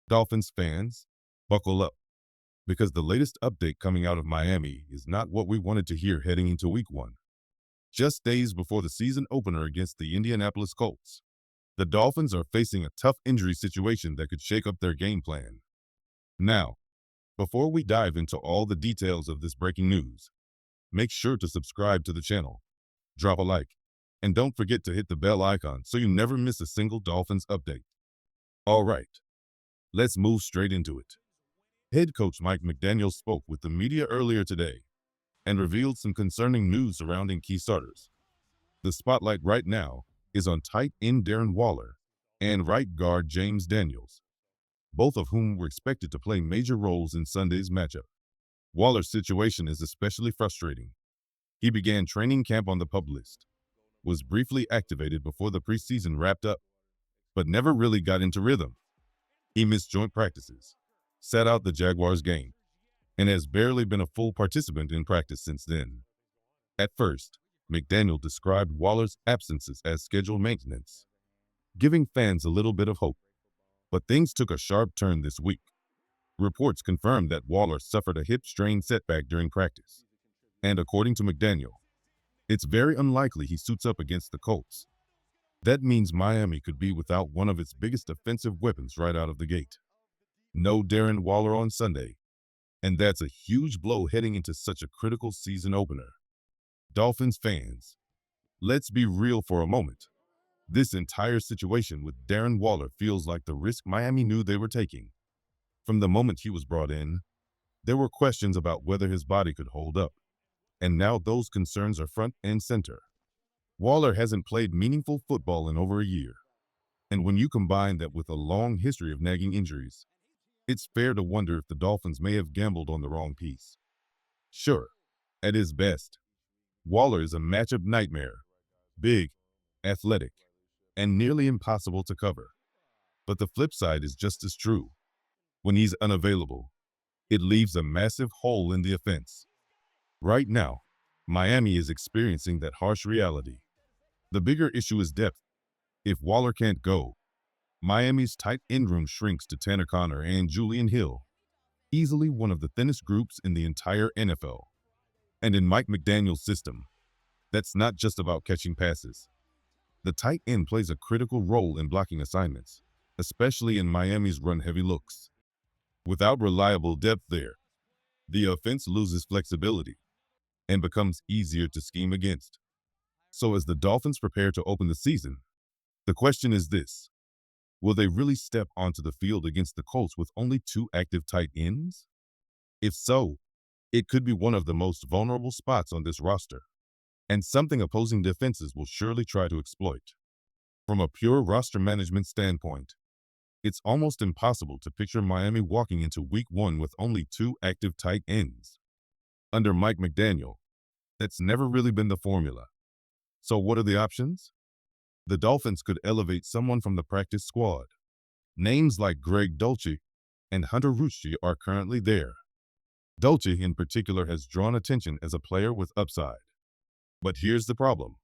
Dolphins fans, buckle up, because the latest update coming out of Miami is not what we wanted to hear heading into week one. Just days before the season opener against the Indianapolis Colts, the Dolphins are facing a tough injury situation that could shake up their game plan. Now, before we dive into all the details of this breaking news, make sure to subscribe to the channel, drop a like, and don't forget to hit the bell icon so you never miss a single Dolphins update. All right, let's move straight into it. Head coach Mike McDaniel spoke with the media earlier today and revealed some concerning news surrounding key starters. The spotlight right now is on tight end Darren Waller and right guard James Daniels, both of whom were expected to play major roles in Sunday's matchup. Waller's situation is especially frustrating. He began training camp on the PUP list, was briefly activated before the preseason wrapped up, but never really got into rhythm. He missed joint practices, sat out the Jaguars game, and has barely been a full participant in practice since then. At first, McDaniel described Waller's absences as schedule maintenance, giving fans a little bit of hope. But things took a sharp turn this week. Reports confirmed that Waller suffered a hip strain setback during practice, and according to McDaniel, it's very unlikely he suits up against the Colts. That means Miami could be without one of its biggest offensive weapons right out of the gate. No Darren Waller on Sunday, and that's a huge blow heading into such a critical season opener. Dolphins fans, let's be real for a moment. This entire situation with Darren Waller feels like the risk Miami knew they were taking. From the moment he was brought in, there were questions about whether his body could hold up, and now those concerns are front and center. Waller hasn't played meaningful football in over a year, and when you combine that with a long history of nagging injuries, it's fair to wonder if the Dolphins may have gambled on the wrong piece. Sure, at his best, Waller is a matchup nightmare, big, athletic, and nearly impossible to cover. But the flip side is just as true. When he's unavailable, it leaves a massive hole in the offense. Right now, Miami is experiencing that harsh reality. The bigger issue is depth. If Waller can't go, Miami's tight end room shrinks to Tanner Conner and Julian Hill, easily one of the thinnest groups in the entire NFL. And in Mike McDaniel's system, that's not just about catching passes. The tight end plays a critical role in blocking assignments, especially in Miami's run-heavy looks. Without reliable depth there, the offense loses flexibility and becomes easier to scheme against. So as the Dolphins prepare to open the season, the question is this: will they really step onto the field against the Colts with only two active tight ends? If so, it could be one of the most vulnerable spots on this roster, and something opposing defenses will surely try to exploit. From a pure roster management standpoint, it's almost impossible to picture Miami walking into week one with only two active tight ends. Under Mike McDaniel, that's never really been the formula. So what are the options? The Dolphins could elevate someone from the practice squad. Names like Greg Dulce and Hunter Rucci are currently there. Dulce in particular has drawn attention as a player with upside. But here's the problem.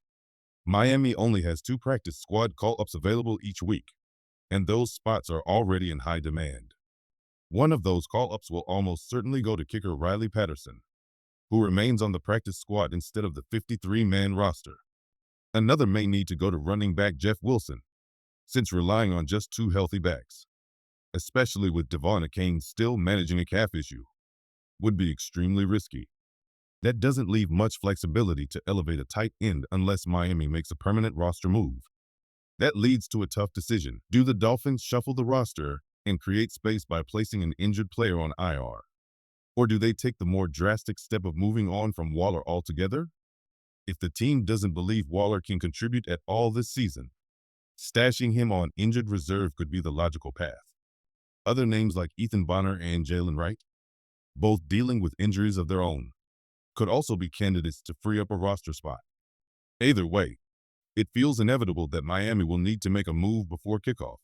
Miami only has two practice squad call-ups available each week, and those spots are already in high demand. One of those call-ups will almost certainly go to kicker Riley Patterson, who remains on the practice squad instead of the 53-man roster. Another may need to go to running back Jeff Wilson, since relying on just two healthy backs, especially with Devon Achane still managing a calf issue, would be extremely risky. That doesn't leave much flexibility to elevate a tight end unless Miami makes a permanent roster move. That leads to a tough decision. Do the Dolphins shuffle the roster and create space by placing an injured player on IR? Or do they take the more drastic step of moving on from Waller altogether? If the team doesn't believe Waller can contribute at all this season, stashing him on injured reserve could be the logical path. Other names like Ethan Bonner and Jalen Wright, both dealing with injuries of their own, could also be candidates to free up a roster spot. Either way, it feels inevitable that Miami will need to make a move before kickoff,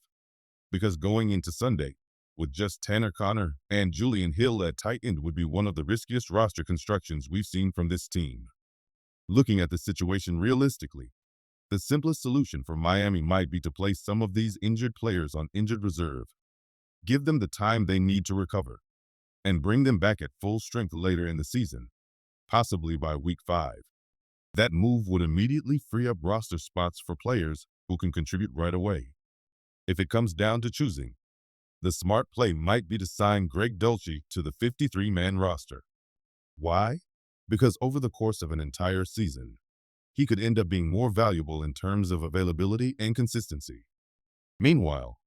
because going into Sunday with just Tanner Conner and Julian Hill at tight end would be one of the riskiest roster constructions we've seen from this team. Looking at the situation realistically, the simplest solution for Miami might be to place some of these injured players on injured reserve give them the time they need to recover, and bring them back at full strength later in the season, possibly by week 5. That move would immediately free up roster spots for players who can contribute right away. If it comes down to choosing, the smart play might be to sign Greg Dulcich to the 53-man roster. Why? Because over the course of an entire season, he could end up being more valuable in terms of availability and consistency. Meanwhile,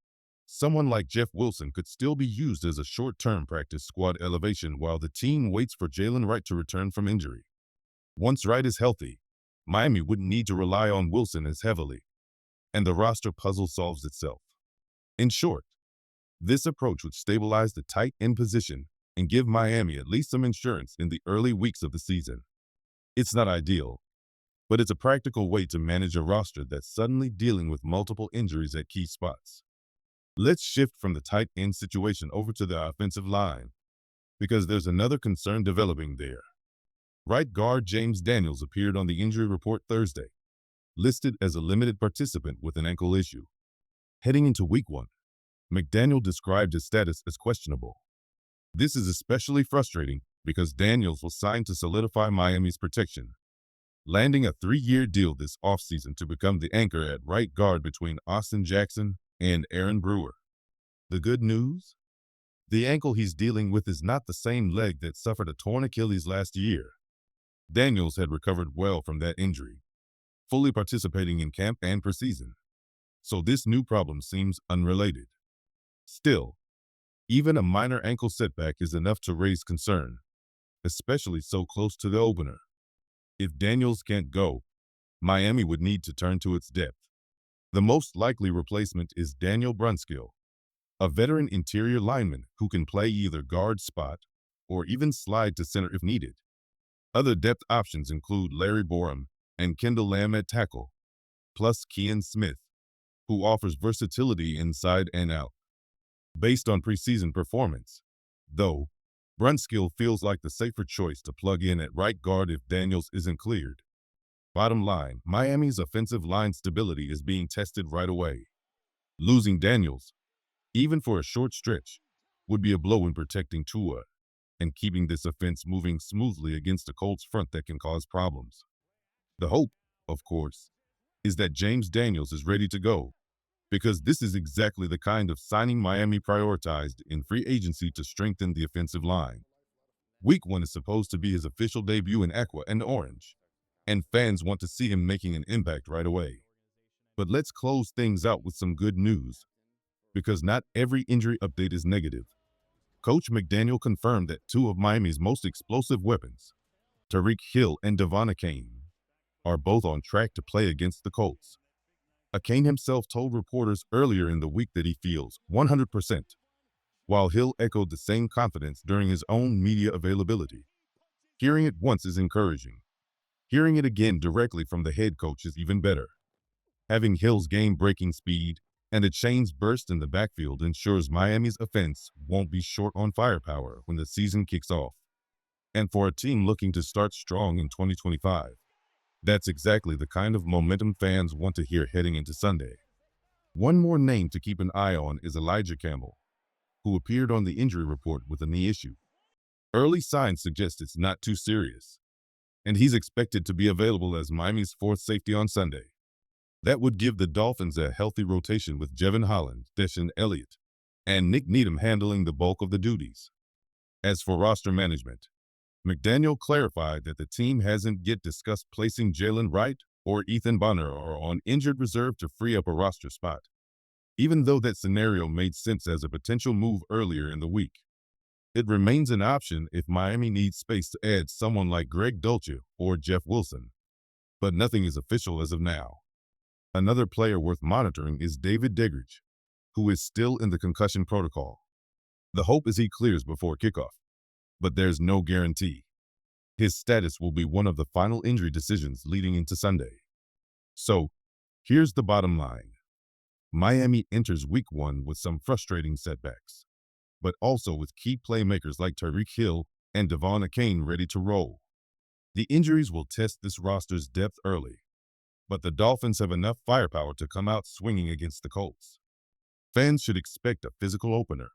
someone like Jeff Wilson could still be used as a short-term practice squad elevation while the team waits for Jalen Wright to return from injury. Once Wright is healthy, Miami wouldn't need to rely on Wilson as heavily, and the roster puzzle solves itself. In short, this approach would stabilize the tight end position and give Miami at least some insurance in the early weeks of the season. It's not ideal, but it's a practical way to manage a roster that's suddenly dealing with multiple injuries at key spots. Let's shift from the tight end situation over to the offensive line, because there's another concern developing there. Right guard James Daniels appeared on the injury report Thursday, listed as a limited participant with an ankle issue. Heading into week 1, McDaniel described his status as questionable. This is especially frustrating because Daniels was signed to solidify Miami's protection, landing a 3-year deal this offseason to become the anchor at right guard between Austin Jackson and Aaron Brewer. The good news? The ankle he's dealing with is not the same leg that suffered a torn Achilles last year. Daniels had recovered well from that injury, fully participating in camp and preseason, so this new problem seems unrelated. Still, even a minor ankle setback is enough to raise concern, especially so close to the opener. If Daniels can't go, Miami would need to turn to its depth. The most likely replacement is Daniel Brunskill, a veteran interior lineman who can play either guard spot or even slide to center if needed. Other depth options include Larry Borum and Kendall Lamb at tackle, plus Kean Smith, who offers versatility inside and out. Based on preseason performance, though, Brunskill feels like the safer choice to plug in at right guard if Daniels isn't cleared. Bottom line, Miami's offensive line stability is being tested right away. Losing Daniels, even for a short stretch, would be a blow in protecting Tua and keeping this offense moving smoothly against a Colts front that can cause problems. The hope, of course, is that James Daniels is ready to go, because this is exactly the kind of signing Miami prioritized in free agency to strengthen the offensive line. Week 1 is supposed to be his official debut in aqua and orange, and fans want to see him making an impact right away. But let's close things out with some good news, because not every injury update is negative. Coach McDaniel confirmed that 2 of Miami's most explosive weapons, Tyreek Hill and Devon Achane, are both on track to play against the Colts. Achane himself told reporters earlier in the week that he feels 100%, while Hill echoed the same confidence during his own media availability. Hearing it once is encouraging. Hearing it again directly from the head coach is even better. Having Hill's game-breaking speed and Achane's burst in the backfield ensures Miami's offense won't be short on firepower when the season kicks off. And for a team looking to start strong in 2025, that's exactly the kind of momentum fans want to hear heading into Sunday. One more name to keep an eye on is Elijah Campbell, who appeared on the injury report with a knee issue. Early signs suggest it's not too serious, and he's expected to be available as Miami's 4th safety on Sunday. That would give the Dolphins a healthy rotation with Jevon Holland, Deshaun Elliott, and Nick Needham handling the bulk of the duties. As for roster management, McDaniel clarified that the team hasn't yet discussed placing Jalen Wright or Ethan Bonner on injured reserve to free up a roster spot, even though that scenario made sense as a potential move earlier in the week. It remains an option if Miami needs space to add someone like Greg Dulcich or Jeff Wilson, but nothing is official as of now. Another player worth monitoring is David Degridge, who is still in the concussion protocol. The hope is he clears before kickoff, but there's no guarantee. His status will be one of the final injury decisions leading into Sunday. So, here's the bottom line. Miami enters week 1 with some frustrating setbacks, but also with key playmakers like Tyreek Hill and Devon Achane ready to roll. The injuries will test this roster's depth early, but the Dolphins have enough firepower to come out swinging against the Colts. Fans should expect a physical opener,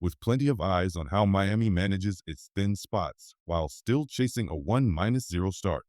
with plenty of eyes on how Miami manages its thin spots while still chasing a 1-0 start.